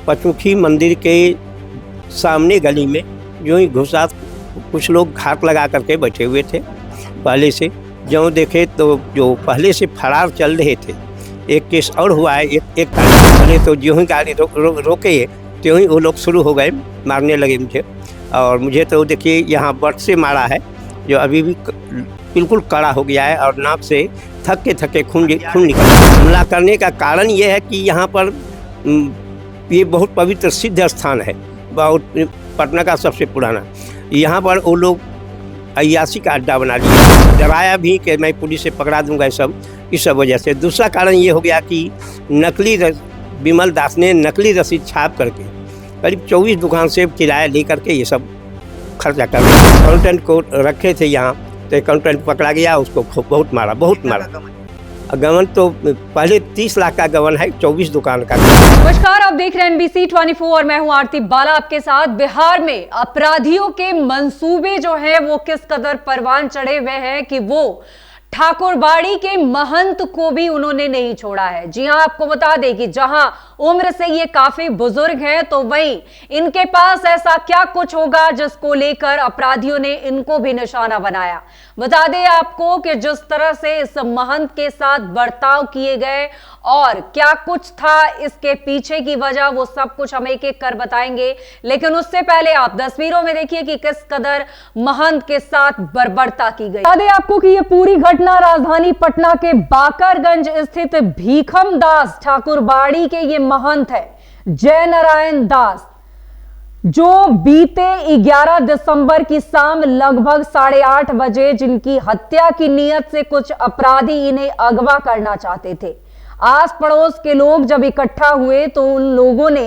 पचमुखी मंदिर के सामने गली में यूं ही घुसा, कुछ लोग घात लगा करके बैठे हुए थे पहले से। जो देखे तो जो पहले से फरार चल रहे थे, एक केस और हुआ है। एक पहले तो जो ही गाड़ी रोके त्यों ही वो लोग शुरू हो गए, मारने लगे मुझे। और मुझे तो देखिए यहाँ बट से मारा है, जो अभी भी बिल्कुल कड़ा हो गया है और नाक से थके खून निकल। हमला करने का कारण ये है कि यहाँ पर ये बहुत पवित्र सिद्ध स्थान है, बहुत पटना का सबसे पुराना। यहाँ पर वो लोग अय्यासी का अड्डा बना लिया, डराया भी कि मैं पुलिस से पकड़ा दूंगा ये सब, इस सब वजह से। दूसरा कारण ये हो गया कि विमल दास ने नकली रसीद छाप करके करीब 24 दुकान से किराया ले करके ये सब खर्चा कर रहे। अकाउंटेंट को रखे थे यहाँ, तो अकाउंटेंट पकड़ा गया, उसको बहुत मारा। गबन तो पहले 30 लाख का गबन है, 24 दुकान का। नमस्कार, आप देख रहे हैं NBC 24 और मैं हूं आरती बाला आपके साथ। बिहार में अपराधियों के मंसूबे जो है वो किस कदर परवान चढ़े हुए हैं कि वो ठाकुरबाड़ी के महंत को भी उन्होंने नहीं छोड़ा है। जी हां, आपको बता दें कि जहां उम्र से ये काफी बुजुर्ग हैं, तो वहीं इनके पास ऐसा क्या कुछ होगा जिसको लेकर अपराधियों ने इनको भी निशाना बनाया। बता दें आपको कि जिस तरह से इस महंत के साथ बर्ताव किए गए और क्या कुछ था इसके पीछे की वजह, वो सब कुछ हम एक एक कर बताएंगे। लेकिन उससे पहले आप तस्वीरों में देखिए कि किस कदर महंत के साथ बर्बरता की गई। बता दें आपको कि यह पूरी घटना राजधानी पटना के बाकरगंज स्थित भीखम दास ठाकुरबाड़ी के ये महंत है, जय नारायण दास, जो बीते 11 दिसंबर की शाम लगभग 8:30 बजे जिनकी हत्या की नीयत से कुछ अपराधी इन्हें अगवा करना चाहते थे। आस पड़ोस के लोग जब इकट्ठा हुए तो उन लोगों ने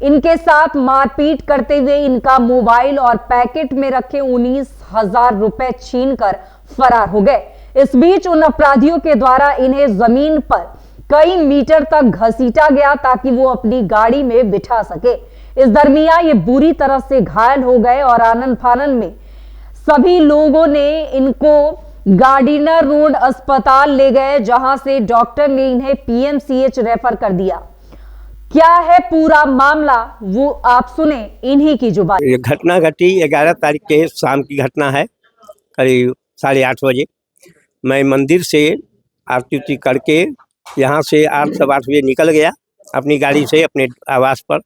इनके साथ मारपीट करते हुए इनका मोबाइल और पैकेट में रखे 19,000 रुपए छीनकर फरार हो गए। इस बीच उन अपराधियों के द्वारा इन्हें जमीन पर कई मीटर तक घसीटा गया ताकि वो अपनी गाड़ी में बिठा सके। इस दरमियान ये बुरी तरह से घायल हो गए और आनन फानन में सभी लोगों ने इनको गार्डिनर रोड अस्पताल ले गए, जहां से डॉक्टर ने इन्हें PMCH रेफर कर दिया। क्या है पूरा मामला, वो आप सुने इन्हीं की जुबानी। ये घटना घटी 11 तारीख के शाम की घटना है, करीब 8:30 बजे। मैं मंदिर से आरती करके यहाँ से 8 सवा 8 बजे निकल गया अपनी गाड़ी से अपने आवास पर।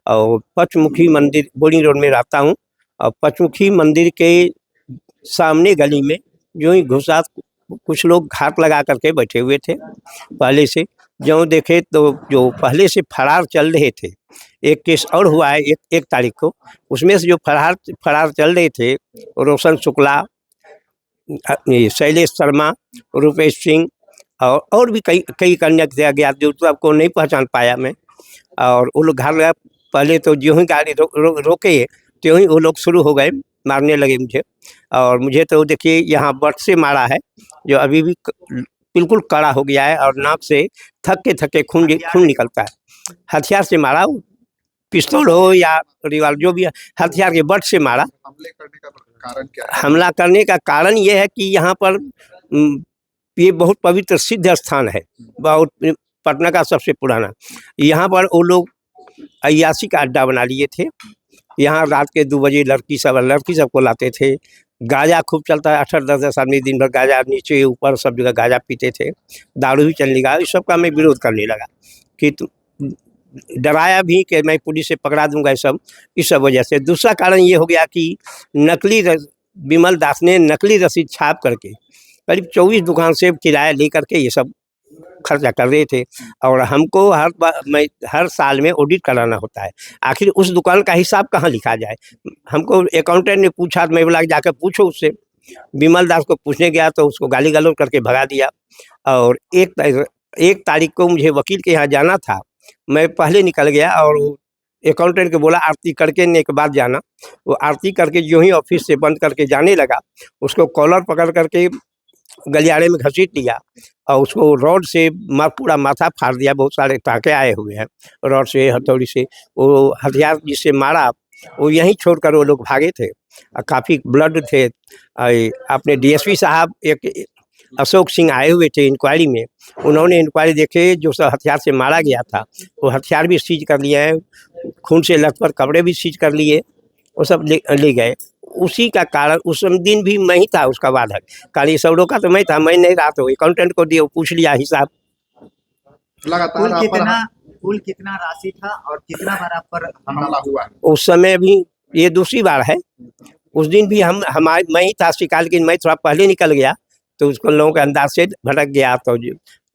और पचमुखी मंदिर बोर्डिंग रोड में रहता हूँ, और पचमुखी मंदिर के सामने गली में यूं ही घुसा, कुछ लोग घात लगा करके बैठे हुए थे पहले से। जो देखे तो जो पहले से फरार चल रहे थे, एक केस और हुआ है 1 तारीख को। उसमें से जो फरार चल रहे थे, रोशन शुक्ला, शैलेश शर्मा, रूपेश सिंह और भी कई कन्या गया, जो तो आपको नहीं पहचान पाया मैं। और वो लोग घर गया, पहले तो जो ही गाड़ी रोके त्यों ही वो लोग शुरू हो गए, मारने लगे मुझे। और मुझे तो देखिए यहाँ बट से मारा है, जो अभी भी बिल्कुल कड़ा हो गया है और नाक से थके खून निकलता है। हथियार से मारा, पिस्तौल हो या रिवाल्वर, जो भी हथियार के बट से मारा। हमला करने का कारण ये है कि यहाँ पर ये बहुत पवित्र सिद्ध स्थान है, बहुत पटना का सबसे पुराना। यहाँ पर वो लोग अय्यासी का अड्डा बना लिए थे। यहाँ रात के 2 बजे लड़की सबको लाते थे। गांजा खूब चलता है, 8-10 आदमी दिन भर गांजा, नीचे ऊपर सब जगह गांजा पीते थे। दारू भी चलने लगा। इस सब का मैं विरोध करने लगा कि डराया भी कि मैं पुलिस से पकड़ा दूंगा ये सब, इस सब वजह से। दूसरा कारण ये हो गया कि विमल दास ने नकली रसीद छाप करके करीब 24 दुकान से किराया ले करके ये सब खर्चा कर रहे थे। और हमको हर साल में ऑडिट कराना होता है, आखिर उस दुकान का हिसाब कहाँ लिखा जाए। हमको अकाउंटेंट ने पूछा, तो मैं बोला जाकर पूछो उससे। विमल दास को पूछने गया तो उसको गाली गलौज करके भगा दिया। और 1 तारीख को मुझे वकील के यहाँ जाना था, मैं पहले निकल गया और अकाउंटेंट को बोला आरती करके ने के बाद जाना। वो आरती करके जो ही ऑफिस से बंद करके जाने लगा, उसको कॉलर पकड़ करके गलियारे में घसीट लिया और उसको रॉड से पूरा माथा फाड़ दिया। बहुत सारे टाँके आए हुए हैं रॉड से, हथौड़ी से। वो हथियार जिससे मारा वो यहीं छोड़कर वो लोग भागे थे। काफ़ी ब्लड थे। अपने DSP साहब एक अशोक सिंह आए हुए थे इंक्वायरी में, उन्होंने इंक्वायरी देखे जो सब हथियार से मारा गया था, वो हथियार भी सीज कर लिए हैं। खून से लथपथ कपड़े भी सीज कर लिए, वो सब ले गए। उसी का कारण उस दिन भी मैं ही था उसका वादक, काली सौदों का तो मैं था, मैं नहीं रहा तो अकाउंटेंट को दिया, पूछ लिया हिसाब। लगातार कुल कितना राशि था और कितना बार आप पर हमला हुआ? उस समय भी ये दूसरी बार है, उस दिन भी मैं ही था शिकार, लेकिन मैं थोड़ा पहले निकल गया तो उसको लोगों के अंदाज से भटक गया। तो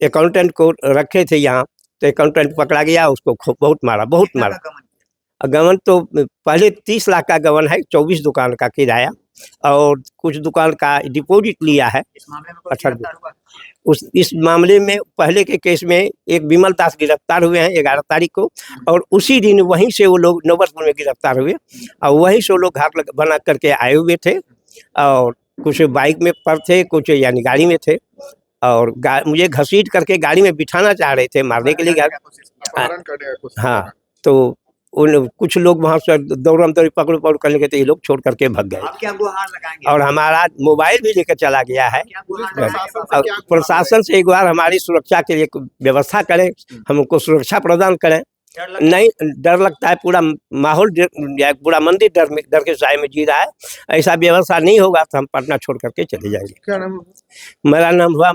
अकाउंटेंट को रखे थे यहाँ, तो अकाउंटेंट पकड़ा गया, उसको बहुत मारा, बहुत मारा। गबन तो पहले 30 लाख का गबन है, 24 दुकान का किराया और कुछ दुकान का डिपॉजिट लिया है। इस मामले में पहले के केस में एक विमल दास गिरफ्तार हुए हैं 11 तारीख को, और उसी दिन वहीं से वो लोग नौबतपुर में गिरफ्तार हुए और वहीं से वो लोग घाट बना करके आए हुए थे और कुछ बाइक में पर थे, कुछ यानी गाड़ी में थे और मुझे घसीट करके गाड़ी में बिठाना चाह रहे थे, मारने के लिए। हाँ, तो उन कुछ लोग वहाँ से दौड़म दौड़ी पकड़ करने के, तो ये लोग छोड़ करके भाग गए। क्या गुहार लगाएंगे? और हमारा मोबाइल भी लेकर चला गया है। प्रशासन से एक बार हमारी सुरक्षा के लिए व्यवस्था करें, हमको सुरक्षा प्रदान करें। नहीं, डर लगता है, पूरा माहौल, पूरा मंदिर डर के साए में जी रहा है। ऐसा व्यवस्था नहीं होगा तो हम पटना छोड़ करके चले जाएंगे। क्या नाम? मेरा नाम हुआ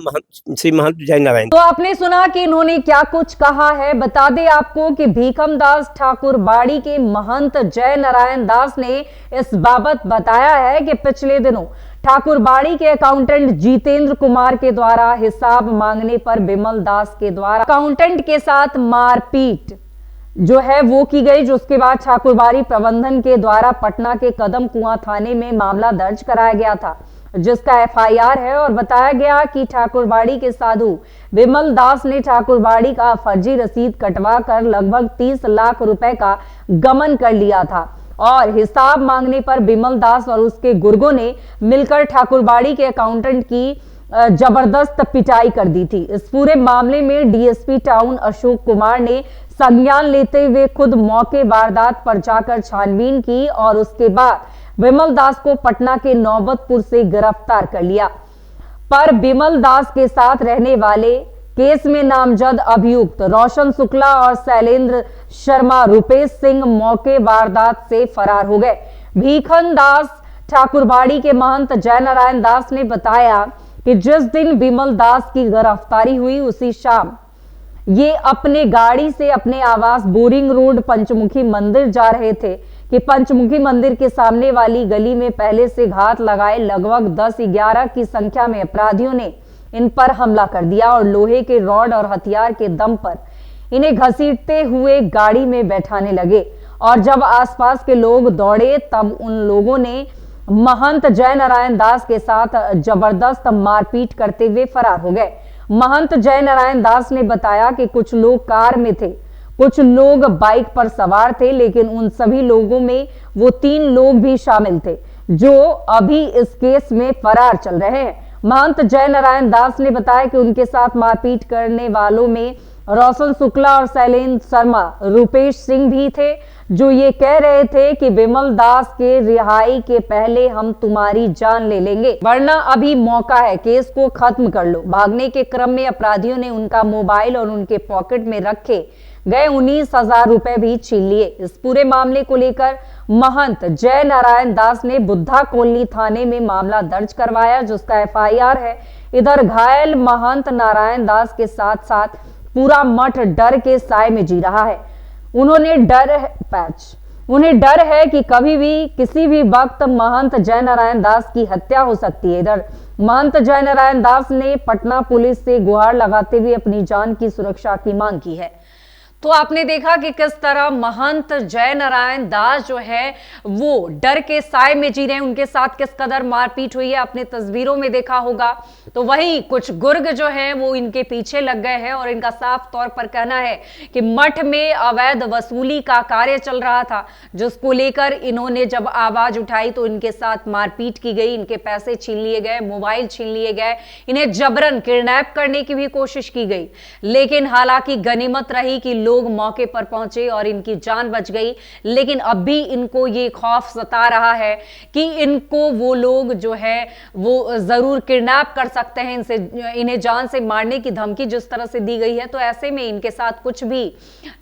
श्री महंत जय नारायण। तो आपने सुना कि इन्होंने क्या कुछ कहा है। बता दें आपको कि भीखमदास ठाकुर बाड़ी के महंत जय नारायण दास ने इस बाबत बताया है कि पिछले दिनों ठाकुर बाड़ी के अकाउंटेंट जितेंद्र कुमार के द्वारा हिसाब मांगने पर विमल दास के द्वारा अकाउंटेंट के साथ मारपीट जो है वो की गई, जिसके बाद ठाकुरबाड़ी प्रबंधन के द्वारा पटना के कदम कुआं थाने में मामला दर्ज कराया गया था, जिसका एफआईआर है। और बताया गया कि ठाकुरबाड़ी के साधु विमल दास ने ठाकुरबाड़ी का फर्जी रसीद कटवा कर लगभग 30 लाख रुपए का गमन कर लिया था और हिसाब मांगने पर विमल दास और उसके गुर्गों ने मिलकर ठाकुरबाड़ी के अकाउंटेंट की जबरदस्त पिटाई कर दी थी। इस पूरे मामले में डीएसपी टाउन अशोक कुमार ने संज्ञान लेते हुए खुद मौके वारदात पर जाकर छानबीन की और उसके बाद विमल दास को पटना के नौबतपुर से गिरफ्तार कर लिया। पर विमल दास के साथ रहने वाले केस में नामजद अभियुक्त रोशन शुक्ला और शैलेंद्र शर्मा रुपेश सिंह मौके वारदात से फरार हो गए। भीखन दास ठाकुरबाड़ी के महंत जय नारायण दास ने बताया कि जिस दिन विमल दास की गिरफ्तारी हुई उसी शाम ये अपने गाड़ी से अपने आवास बोरिंग रोड पंचमुखी मंदिर जा रहे थे कि पंचमुखी मंदिर के सामने वाली गली में पहले से घात लगाए लगभग 10-11 की संख्या में अपराधियों ने इन पर हमला कर दिया और लोहे के रॉड और हथियार के दम पर इन्हें घसीटते हुए गाड़ी में बैठाने लगे। और जब आसपास के लोग दौड़े तब उन लोगों ने महंत जय नारायण दास के साथ जबरदस्त मारपीट करते हुए फरार हो गए। महंत जय नारायण दास ने बताया कि कुछ लोग कार में थे, कुछ लोग बाइक पर सवार थे, लेकिन उन सभी लोगों में वो 3 लोग भी शामिल थे जो अभी इस केस में फरार चल रहे हैं। महंत जय नारायण दास ने बताया कि उनके साथ मारपीट करने वालों में रोशन शुक्ला और शैलेंद्र शर्मा रुपेश सिंह भी थे, जो ये कह रहे थे कि विमल दास के रिहाई के पहले हम तुम्हारी जान ले लेंगे, वरना अभी मौका है, केस को खत्म कर लो। भागने के क्रम में अपराधियों ने उनका मोबाइल और उनके पॉकेट में रखे गए 19,000 रुपए भी छीन लिए। इस पूरे मामले को लेकर महंत जय नारायण दास ने बुद्धा कॉलोनी थाने में मामला दर्ज करवाया, जिसका एफआईआर है। इधर घायल महंत नारायण दास के साथ साथ पूरा मठ डर के साए में जी रहा है। उन्हें डर है कि कभी भी किसी भी वक्त महंत जय नारायण दास की हत्या हो सकती है। इधर महंत जय नारायण दास ने पटना पुलिस से गुहार लगाते हुए अपनी जान की सुरक्षा की मांग की है। तो आपने देखा कि किस तरह महंत जय नारायण दास जो है वो डर के साए में जी रहे हैं, उनके साथ किस कदर मारपीट हुई है आपने तस्वीरों में देखा होगा। तो वहीं कुछ गुर्ग जो हैं वो इनके पीछे लग गए हैं और इनका साफ तौर पर कहना है कि मठ में अवैध वसूली का कार्य चल रहा था, जिसको लेकर इन्होंने जब आवाज उठाई तो इनके साथ मारपीट की गई, इनके पैसे छीन लिए गए, मोबाइल छीन लिए गए, इन्हें जबरन किडनैप करने की भी कोशिश की गई। लेकिन हालांकि गनीमत रही कि लोग मौके पर पहुंचे और इनकी जान बच गई, लेकिन अब भी इनको ये खौफ सता रहा है कि इनको वो लोग जो है वो जरूर किडनैप कर सकते हैं, इन्हें जान से मारने की धमकी जिस तरह से दी गई है, तो ऐसे में इनके साथ कुछ भी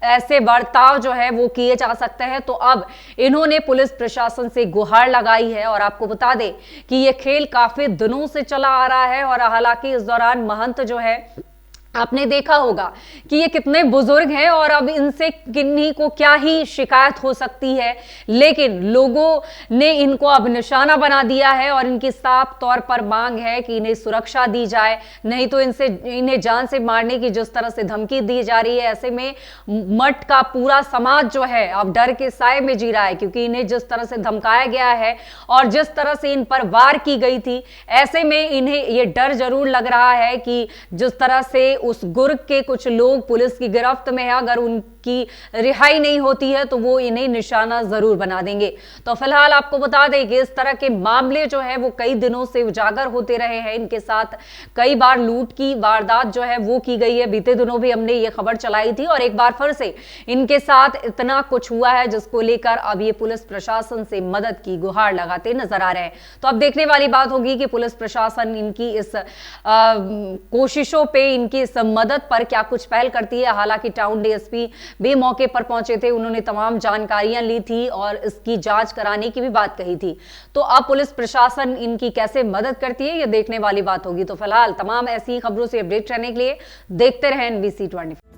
ऐसे बर्ताव जो है वो किए जा सकते हैं। तो अब इन्होंने पुलिस प्रशासन से गुहार लगाई है। और आपको बता दें कि ये खेल काफी दिनों से चला आ रहा है और हालांकि इस दौरान महंत जो है, आपने देखा होगा कि ये कितने बुजुर्ग हैं और अब इनसे किन्हीं को क्या ही शिकायत हो सकती है, लेकिन लोगों ने इनको अब निशाना बना दिया है और इनकी साफ तौर पर मांग है कि इन्हें सुरक्षा दी जाए, नहीं तो इन्हें जान से मारने की जिस तरह से धमकी दी जा रही है, ऐसे में मठ का पूरा समाज जो है अब डर के साए में जी रहा है, क्योंकि इन्हें जिस तरह से धमकाया गया है और जिस तरह से इन पर वार की गई थी, ऐसे में इन्हें ये डर जरूर लग रहा है कि जिस तरह से उस गुर्ग के कुछ लोग पुलिस की गिरफ्त में है, अगर उनकी रिहाई नहीं होती है तो वो इन्हें निशाना जरूर बना देंगे। तो फिलहाल आपको बता दें कि इस तरह के मामले जो है वो कई दिनों से उजागर होते रहे हैं। इनके साथ कई बार लूट की वारदात जो है वो की गई है। बीते दिनों भी हमने ये खबर चलाई थी और एक बार फिर से इनके साथ इतना कुछ हुआ है जिसको लेकर अब ये पुलिस प्रशासन से मदद की गुहार लगाते नजर आ रहे हैं। तो अब देखने वाली बात होगी कि पुलिस प्रशासन इनकी इस कोशिशों पे, इनकी इस मदद पर क्या कुछ पहल करती है। हालांकि टाउन डीएसपी भी मौके पर पहुंचे थे, उन्होंने तमाम जानकारियां ली थी और इसकी जांच कराने की भी बात कही थी। तो अब पुलिस प्रशासन इनकी कैसे मदद करती है, ये देखने वाली बात होगी। तो फिलहाल तमाम ऐसी खबरों से अपडेट रहने के लिए देखते रहें NBC 24।